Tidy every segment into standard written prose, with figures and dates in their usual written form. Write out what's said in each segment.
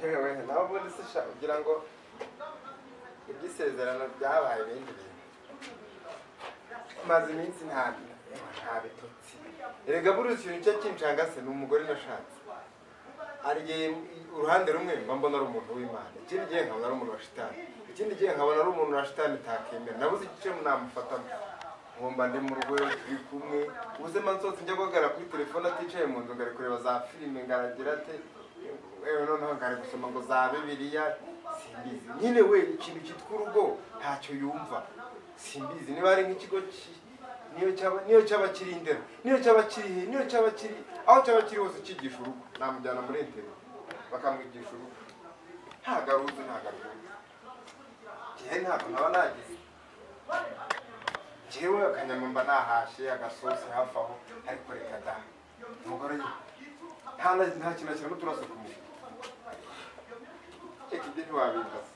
yewe nawe ubundi se sha kugira ngo ibyisezerano byabaye ibindi bintu maze iminsi nta bitotsi erega buri ikintu cyo kinshanga se ni umugore nashatse ariye uruhande rumwe mba mbona ari umuntu w'Imana ikindi gihe nkabona ari umuntu wa shitani ikindi gihe nkabona ari umuntu wa shitani takemera nabuze igice namufatamo ngomba ndi mu rugo turi kumwe ubuzima nsotse njya guhagarara kuri telefone aticaye mu nzu ngari kureba za filime ngaragira ate ewe noneho ngari gusoma ngo za Bibiliya simbizi nyine we ikintu cyitwa urugo ntacyo yumva simbizi niba ari nk'ikigo niyo cyaba kiri indera niyo cyaba kiri niyo cyaba kiri aho cyaba kiri hose kigisha urugo namujyana muri intero bakamwigisha urugo ntagaruzi gihe ntabwo naba nagize jewe akanyama mba nahashe agasosi hafi aho ariko reka da umugore nta kintu kirimo turase ku mutwe eki ibyo ntiwabimbaza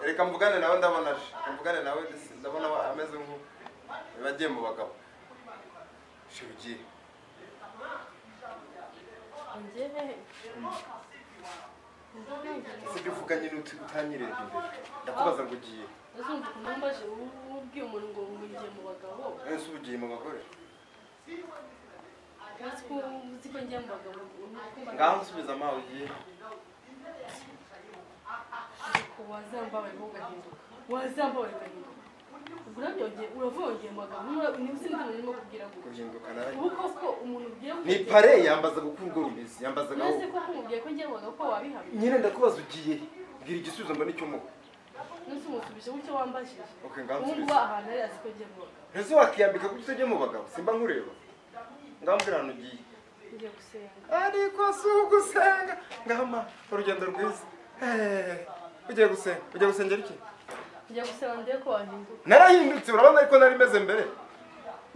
reka mvugane nawe ndabona ameze bagiye mu bagabo shibugiye sibyo uvuga nyine utanyireba imbere ndakubaza ngo ugiye mbaje ubwiye umuntu ngo ngiye mu bagabo ese ugiye mu bagore uzi ko ngiye mu bagabo ngaho nsubiza amawe ugiye wazambaye ugahinduka ubwo nabyo uravongeye mu bagabo niba usindi umuntu urimo kubwira ngo guhinduka nawe ubu koko umuntu ugiye ni pare yambaza gukura urwo rubizi yambaza gaho nese koko umubwiye ko ngiye mu bagabo ko wabihamye nyine ndakubaza ugiye bwira igisubizo mba nicyo muko nese umusubije gutyo wambajije okay ngaho umva ahantu ari azi ko ngiye mu bagabo ese wakiyambika gutyo ugiye mu bagabo simba nkureba ngambwira hano ugiye ngiye gusenga ariko si ugusenga ngama urugendo rwiza ugiye gusengera iki ngiye gusenga ndiye ko wahinduka narahindutse urabona ariko nari meze mbere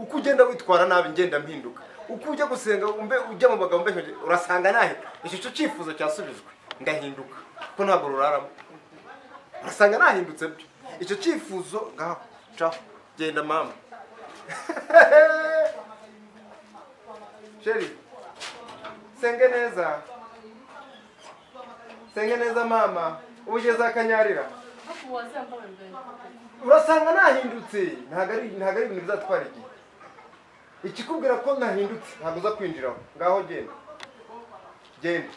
uko ugenda witwara nabi ngenda mpinduka uko ujya gusenga ujya mu bagabo mbe urasanga nahe icyo cyifuzo cyasubijwe ndahinduka ko ntabwo ruraramo urasanga nahindutse byo icyo cyifuzo ngaho caho genda mama Sheri senge neza mama ugeze akanyarira urasanga nahindutse ntago ari ibintu bizatwara igihe ikikubwira ko nahindutse ntabwo uza kwinjiraho ngaho genda genda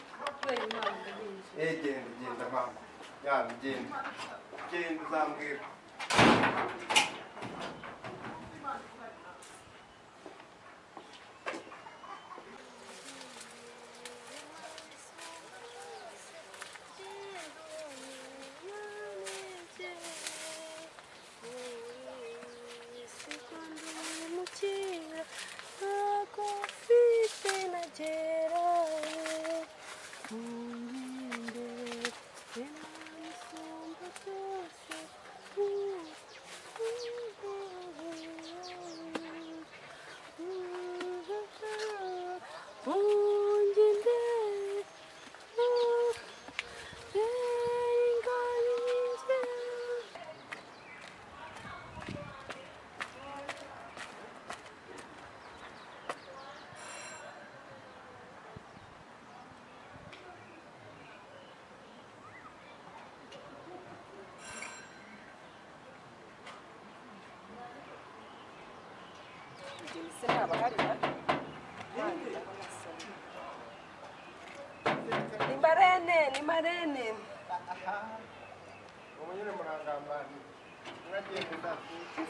mama genda uzambwira Ni marene. Umunyene murangambani. Mwagenda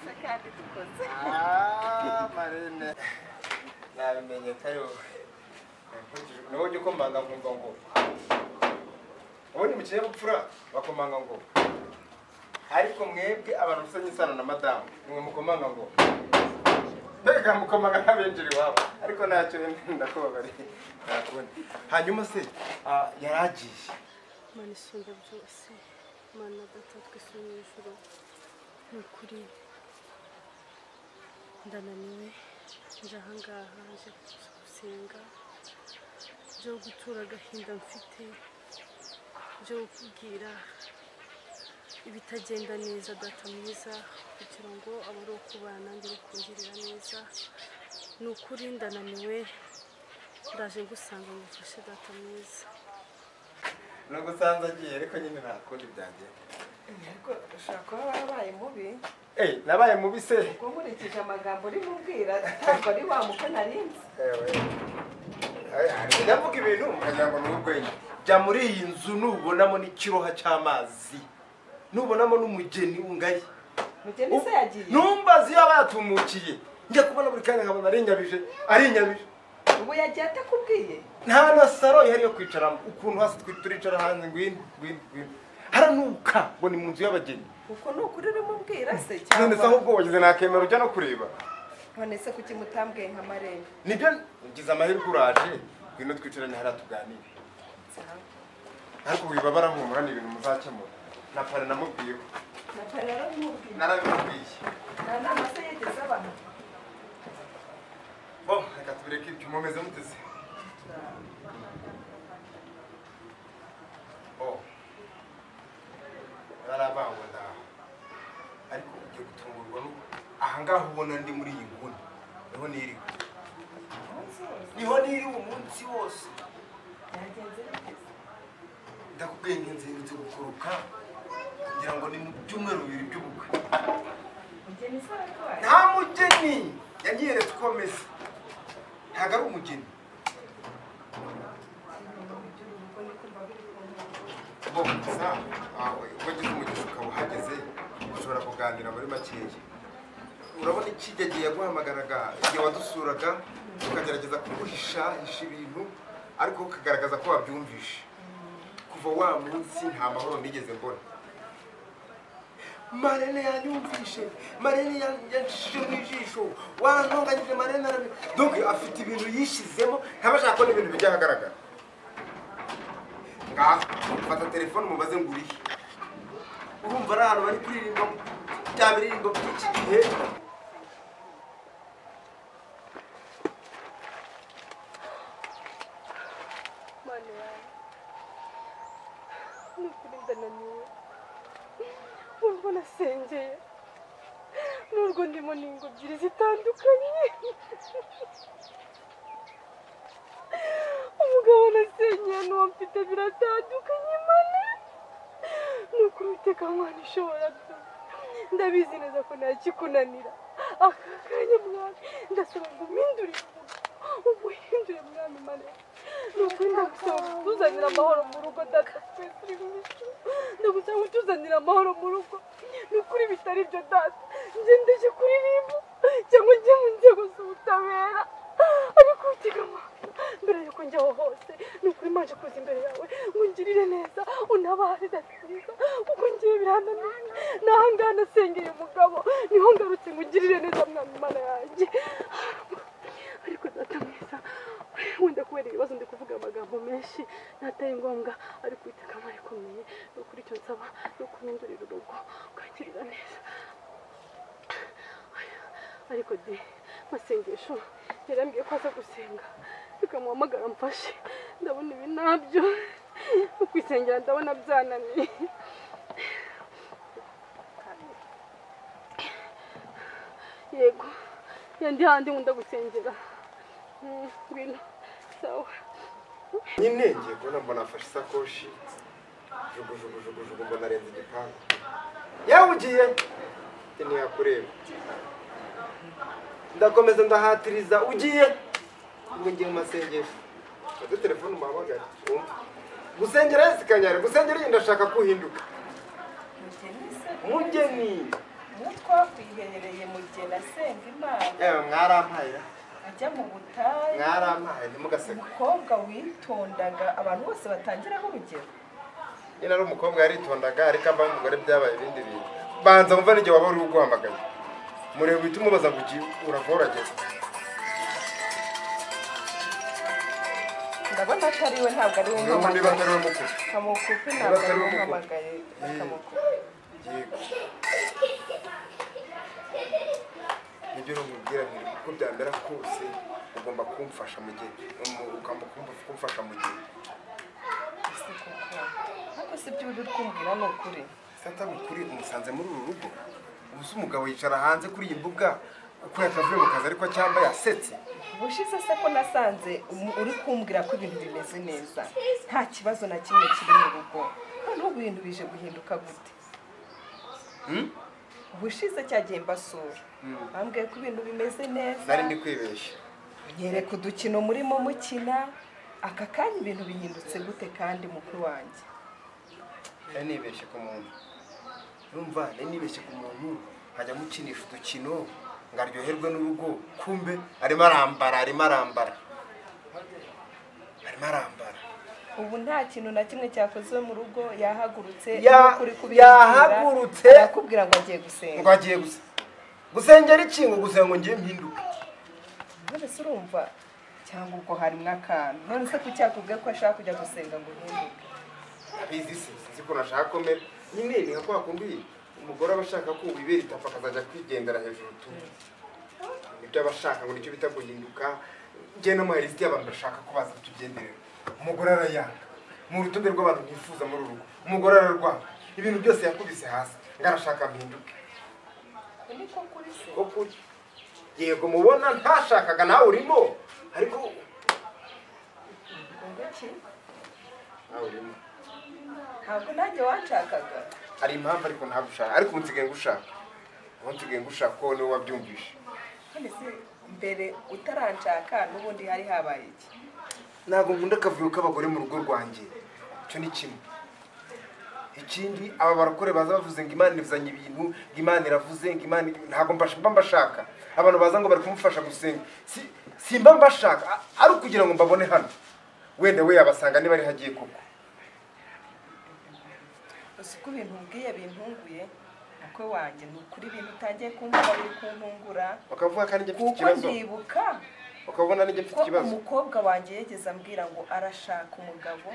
Sakati tukoze. Marene. Nabimenye kayo. Nawe uko mbanga nkumva ngo. Ubundi mu kinyabupfura bakomanga ngo. Ariko mwebwe abantu usanye isano na madamu mwe mukomanga ngo. Mbega mukomanga nk'abenjeri wabo ariko ntacyo ndakubabari nakubona hanyuma se yaragiye Mana isumba byose Mana data twese ijuru n'ukuri ndananiwe nje ahangaha nje gusenga nje gutura agahinda mfite nje kukubwira ibitagenda neza data mwiza kugira ngo abo ari ukubana nanjye bikungirira neza ni ukuri ndananiwe ndaje ngusanga ngufashe data mwiza nubwo usanze agiye ariko nyine nta kundi byagenda ariko ushobora kuba warabaye mubi nabaye mubi se ubwo nkurikije amagambo uri mubwira ntabwo ari wa muko narinzi ndavuga ibintu ukagira ngo ni urwenya jya muri iyi nzu nubonamo n'ikiroha cy'amazi nubonamo n'umugeni ungaye mugeni se yagiye numbazi yaba yatumukiye njya kubona buri kanya nkabona arinyabije ubu yagiye atakubwiye nta na saro ihari yo kwicaramo ukuntu hasi turicara hanze ngwino haranuka ngo ni mu nzu y'abageni uko ni ukuri urimo ubwira se none se ahubwo wagize nakemera ujya no kureba none se kuki mutambwiye nka marembo nibyo ngize amahirwe uraje ngwino twicarane hariya tuganire ariko wibabara humura ni ibintu muzakemura na pare namubwiyeho narabimubwiye nta nama se yigeze abantu reka tubireke ibyo mumeze muteze narabangwa ndaho ariko ugiye gutungurwa n'uko ahangaha ubona ndi muri iyi nguni niho niriwe umunsi wose ndakubwiye ngo nzi gukuruka kugira ngo ni mu byumweru bibiri by'ubukwe nta mugeni yanyeretse uko ameze ntabwo ari umugeni gusa wagize umugisha ukaba uhageze ushobora kuganira muri makeya urabona ikigege yaguhamagaraga igihe wadusuraga ukagerageza kuguhisha ibintu ariko ukagaragaza ko wabyumvishe kuva wa munsi nta mahoro nigeze mbona Marene yanyumvishe Marene yanshije mu ijisho wantonganyije Marene arabi donc afite ibintu yishizemo ntabashaka ko ibintu bijya hagaragara fata telefone mubaze nguriye urumva ari ahantu bari kuririmba bya biririmbo by'iki gihe Mana yawe nukuri ndananiwe urwo nasengeye n'urwo ndimo n'ingo ebyiri zitandukanye umugabo nasengeye n'uwo mfite biratandukanye Mana nuko Uwiteka Mana ishobora ndabizi neza ko ntakikunanira aka kanya mwami ndasaba ngo umpindurire umuhindure mwami Mana nukuri ndagusaba utuzanire amahoro mu rugo data twese turi mu ijuru ndagusaba utuzanire amahoro mu rugo nukuri bitari ibyo data njye ndaje kuririmba cyangwa njye mu nzego z'ubutabera ariko Uwiteka Mana mbere yuko njyaho hose nukuri manje kuza imbere yawe ngo ungirire neza untabare data mwiza kuko ngiye birananiye n'ahangaha nasengeye umugabo niho ngarutse ngo ungirire neza mwami Mana yanjye ariko data mwiza wenda kubera ibibazo ndi kuvuga amagambo menshi nataye ngombwa ariko Uwiteka Mana ikomeye nukuri icyo nsaba no kumpindurira urugo ukangirira neza ariko de masengesho yarambwiye ko aza gusenga bikamuhamagara mfashe ndabona ibi nabyo no kwisengera ndabona byananiye yego yandi handi nkunda gusengera ngwino sawa nyine ngiye kubona mbona afashe isakoshi jugujugujugujugu mbona arenze igipangu yawe ugiye ntiyakureba ndakomeza ndahatiriza ugiye ngo ngiye mu masengesho ufite telefone umuhamagare gusengera yesi kanyare gusengera iyi ndashaka kuhinduka mugeni twakwiherereye mugeni asenga Imana mwarampaye ajya mu butayu mwarampaye ntimugaseke umukobwa witondaga abantu bose batangiraho urugero nyine ari umukobwa yaritondaga ariko ambaye umugore byabaye ibindi bintu banza mva n'igihe waba uri uguhamagaye murebe uhita umubaza ngo ugiye urava urageze ndabona atari we ntabwo ari we niba niba atari we mukuru kamukupe ntabwo ari we uhamagaye kamukupe yego nibyo rumubwira nti uko byambera kose ugomba kumfasha mu gihe ugomba kumfasha mu gihe ariko si ibyo uri kumbwira ni ukuri sata mukuri umusanze muri uru rugo ubusa umugabo yicara hanze kuri iyi mbuga uko yakavuye mu kazi ariko cyamba yasetse ubushize se ko nasanze uri kumbwira ko ibintu bimeze neza nta kibazo na kimwe kiri mu rugo noneho ibintu bije guhinduka gute ubushize cyagiye mbasura bambwiye ko ibintu bimeze neza nari ndi kwibeshya nyereka udukino murimo mukina aka kanya ibintu bihindutse gute kandi mukuru wanjye nari nibeshye ku muntu numva nari nibeshye ku muntu nkajya mukinisha udukino ngo aryoherwe n'urugo kumbe arimo arambara ubu nta kintu na kimwe cyakozwe mu rugo yahagurutse akubwira ngo agiye gusenga gusengera iki ngo gusenga ngo ngiye mpinduka none se urumva cyangwa ubwo harimo akantu none se ku cyakubwiye ko ashaka kujya gusenga ngo uhinduke abizi se sinzi ko nashaka komera nyine ni nka kwa kundi umugore aba ashaka ko wibera itapfa akazajya kwigendera hejuru tu nibyo aba ashaka ngo nicyo bita guhinduka njye no muheriziti y'abantu bashaka ko baza tugenderera umugore arayanga mu rutonde rw'abantu nifuza muri urugo umugore ararwanga ibintu byose yakubise hasi ngo arashaka mpinduke kuri yego mubona ntashakaga nawe urimo ariko nawe urimo ntabwo nanjye wanshakaga hari impamvu ariko ntagushaka ariko unsigaye ngushaka ko niwe wabyumvishe none se mbere utaranshaka n'ubundi hari habaye iki ntabwo nkunda akavuyo k'abagore mu rugo rwanjye icyo ni kimwe ikindi aba barakore baza bavuze ngo Imana ivuzanye ibintu ngo Imana iravuze ngo Imana ntabwo mba mbashaka abantu baza ngo bari kumufasha gusenga simba mbashaka ari ukugira ngo mbabone hano wenda we yabasanga niba ari hagiye koko uko ibintu ubwiye bintunguye ukwe wanjye ni ukuri ibintu utangiye kumva biri kuntungura bakavuga kandi njye mfite ikibazo kuko ndibuka ukabona n'ijye mfite ikibazo umukobwa wanjye yegeze ambwira ngo arashaka umugabo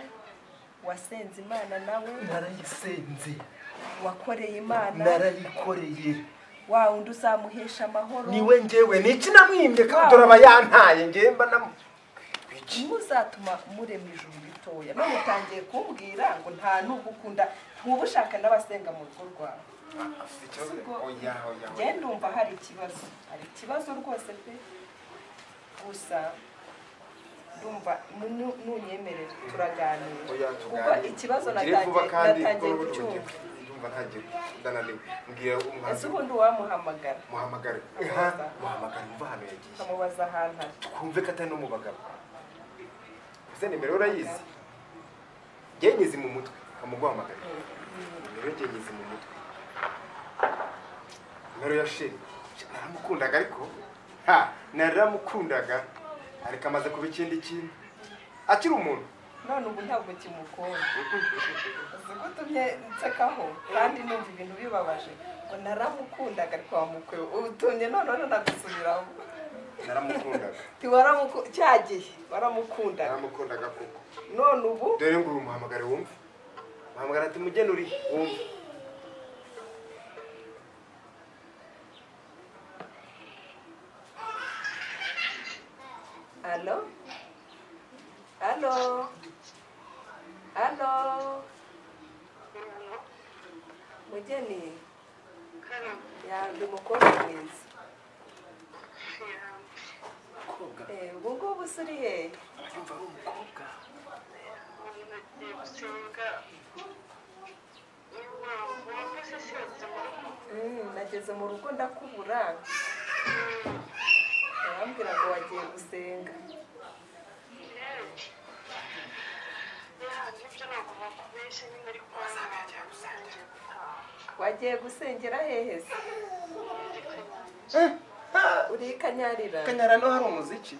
wasenze Imana nawe narayisenze wakoreye Imana narayikoreye wa undi uzamuhesha amahoro niwe njyewe niki namwimbye kabutora abayantaye njye mba muzatuma murema ijuru ritoya none utangiye kumbwira ngo nta nubwo ukunda ntuba ushaka n'abasenga mu rugo rwawe njye ndumva hari ikibazo rwose pe gusa ndumva nunyemerera turaganira kuko ikibazo natangiye kucyumva ndumva ntagiye ndananiwe mbwira ese ubundi wamuhamagara muhamagare mva hano yagiye kamubaza ahantu ari twumve ko atari no mu bagabo ese nimero urayizi njye nyizi mu mutwe kamuguhamagara nimero njye nyizi mu mutwe nimero ya sheri naramukundaga ariko naramukundaga ariko amaze kuba ikindi kintu akiri umuntu none ubu ntabwo kimukunda uzi ko utumye nsekaho kandi numva ibintu bibabaje ngo naramukundaga ariko wamukwe utumye none nagusubiraho naramukundaga cyagiye waramukundaga koko none ubu dore ngo umuhamagare wumve muhamagara ati mugeni uri wumve Halo mugeni ndi umukobwa mwiza ubu ngubu usuri hehe yumva ari umukobwa nageze mu rugo ndakubura arambwira ngo wagiye gusenga wagiye gusengera hehe se uri Kanyarira Kanyara no hari umuziki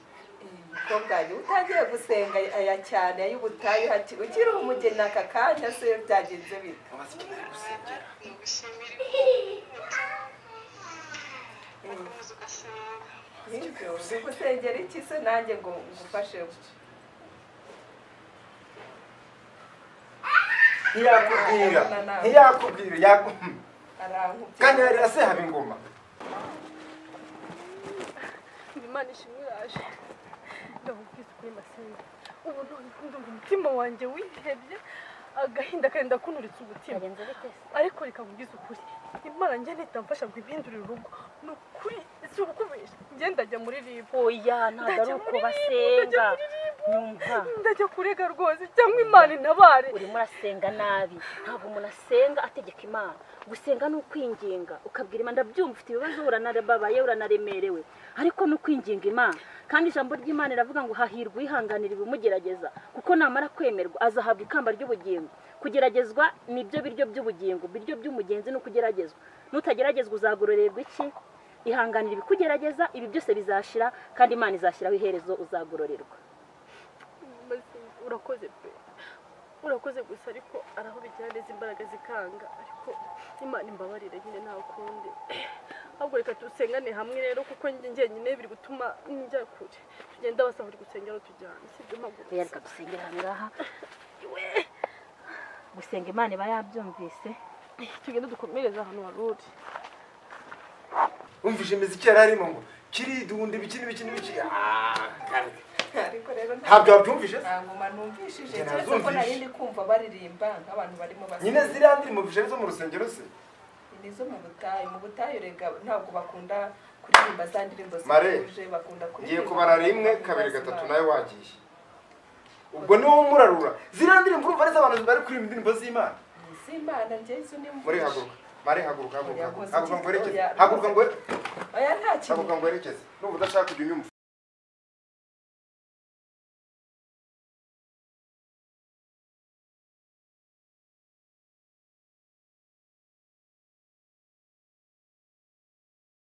umukobwa wanjye utagiye gusenga aya cyane ay'ubutayu hati ukiri umugeni aka kanya se byagenze bite umuziki nari gusengera nibyo uri gusengera iki se nanjye ngo ngufashe ntiyakubwira Kanyarira se haba ingoma Imana ishimwe iraje ndamubwiza kuri Masenga ubu none ndumva umutima wanjye wihebye agahinda karenda kunuritse umutima ariko reka nkubwize ukuri Imana njye nitamfasha ngo impindure urugo nukuri si ukubesha njye ndajya muri ribu oya ntabwo ari uko basenga nyumva ndajya kurega rwose cyangwa Imana intabare urimo urasenga nabi ntabwo umuntu asenga ategeka Imana gusenga ni ukwinginga ukabwira Imana ndabyumva ufite ibibazo uranababaye uranaremerewe ariko ni ukwinginga Imana kandi ijambo ry'Imana iravuga ngo hahirwa ihanganira ibimugerageza kuko namara kwemerwa azahabwa ikamba ry'ubugingo kugeragezwa nibyo biryo by'ubugingo biryo by'umugenzi no kugeragezwa nutageragezwa uzagororerwa iki ihanganira ibikugerageza ibi byose bizashira kandi Imana izashyiraho iherezo uzagororerwa urakoze pe urakoze gusa ariko araho bigira neza imbaraga zikanga ariko Imana imbabarire nyine nta kundi ahubwo reka dusengane hamwe rero kuko njye nyine biri gutuma njya kure tugenda basaba uri gusengera tujyana sibyo mpaguru reka dusengera ngaha gusenga Imana iba yabyumvise tugenda dukomereza ahantu waruri umvije imiziki yararimo ngo kiridundi bikini ariko rero ntabwo wabyumvise ntabwo manumvishije cyane ko narindi kumva baririmba nk'abantu barimo basa nyine ziriya ndirimbo mvije zo mu rusengero se nizo mu butayu rega ntabwo bakunda kuririmba za ndirimbo zituje bakunda kuririmba ngiye kubara 1 2 3 nayo wagiye ubwo niwo murarura ziriya ndirimbo urumva neza abantu bari kuririmba indirimbo z'Imana njye izo ni muri haguruka ngo werekeze haguruka ngo werekeze n'ubu udashaka kujya unyumva